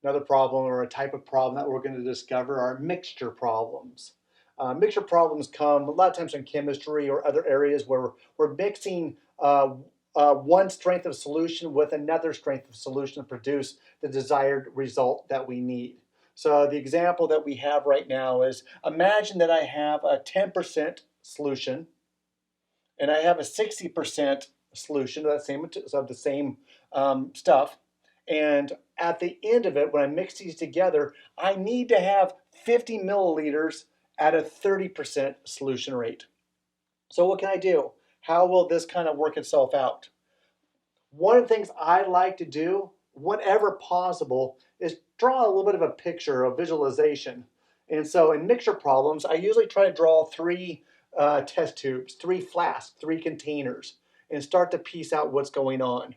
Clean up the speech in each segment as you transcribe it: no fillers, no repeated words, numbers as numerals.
Another problem or a type of problem that we're going to discover are mixture problems. Mixture problems come a lot of times in chemistry or other areas where we're mixing one strength of solution with another strength of solution to produce the desired result that we need. So the example that we have right now is, imagine that I have a 10% solution and I have a 60% solution of the same stuff. And at the end of it, when I mix these together, I need to have 50 milliliters at a 30% solution rate. So what can I do? How will this kind of work itself out? One of the things I like to do, whenever possible, is draw a little bit of a picture, a visualization. And so in mixture problems, I usually try to draw three test tubes, three flasks, three containers, and start to piece out what's going on.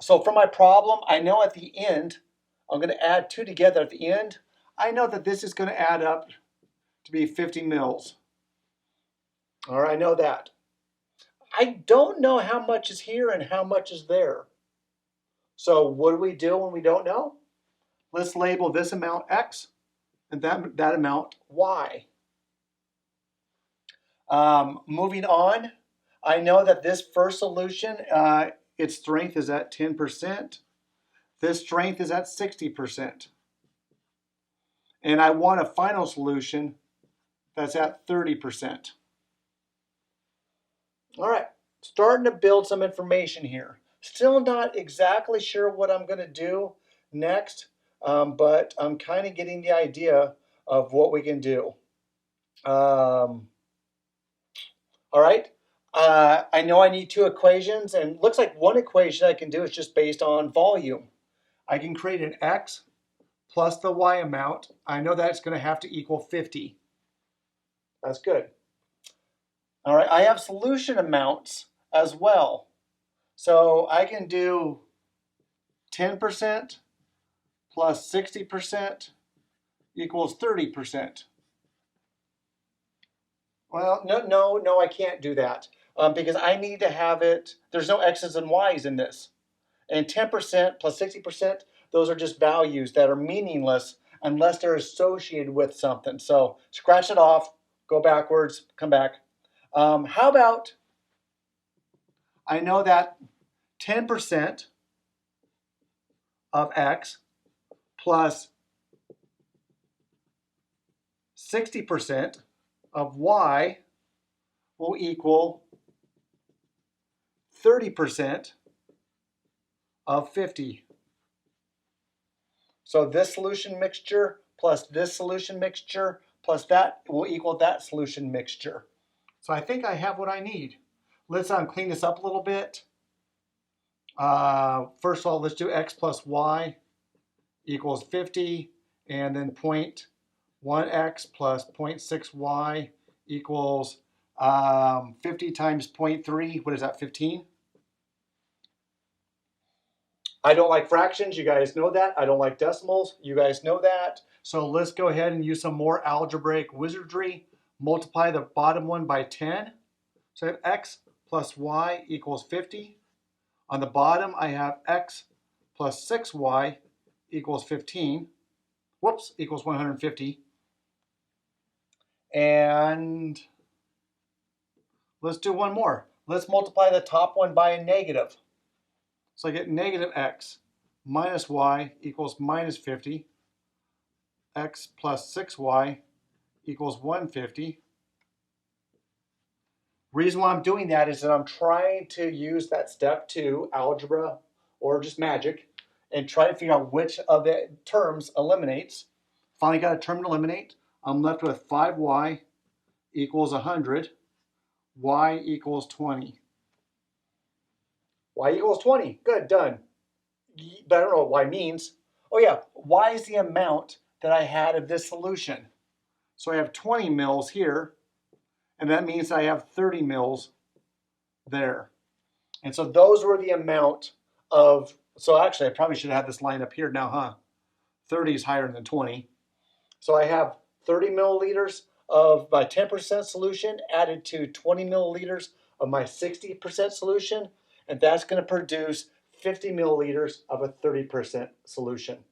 So for my problem, I know at the end, I'm going to add two together at the end. I know that this is going to add up to be 50 mils. All right, I know that. I don't know how much is here and how much is there. So what do we do when we don't know? Let's label this amount X and that amount Y. Moving on, I know that this first solution, its strength is at 10%. This strength is at 60%. And I want a final solution that's at 30%. All right, starting to build some information here. Still not exactly sure what I'm going to do next, but I'm kind of getting the idea of what we can do. All right, I know I need two equations, and it looks like one equation I can do is just based on volume. I can create an X plus the Y amount. I know that's going to have to equal 50. That's good. All right, I have solution amounts as well. So I can do 10% plus 60% equals 30%. Well, no, I can't do that because I need to have it, there's no X's and Y's in this. And 10% plus 60%, those are just values that are meaningless unless they're associated with something. So scratch it off, go backwards, come back. How about, I know that 10% of X plus 60% of Y will equal 30% of 50. So this solution mixture plus this solution mixture plus that will equal that solution mixture. So I think I have what I need. Let's clean this up a little bit. First of all, let's do X plus Y equals 50, and then 0.1X plus 0.6Y equals 50 times 0.3. What is that, 15? I don't like fractions, you guys know that. I don't like decimals, you guys know that. So let's go ahead and use some more algebraic wizardry. Multiply the bottom one by 10. So I have X plus Y equals 50. On the bottom, I have X plus 6Y equals 15. Whoops, equals 150. And let's do one more. Let's multiply the top one by a negative. So I get negative X minus Y equals minus 50. X plus 6Y equals 150. Reason why I'm doing that is that I'm trying to use that step 2 algebra or just magic and try to figure out which of the terms eliminates. Finally got a term to eliminate. I'm left with 5Y equals 100. Y equals 20. Y equals 20. Good, done. But I don't know what Y means. Oh yeah, Y is the amount that I had of this solution. So I have 20 mils here, and that means I have 30 mils there. And so those were the amount of, so actually I probably should have this line up here now, huh? 30 is higher than 20. So I have 30 milliliters of my 10% solution added to 20 milliliters of my 60% solution, and that's going to produce 50 milliliters of a 30% solution.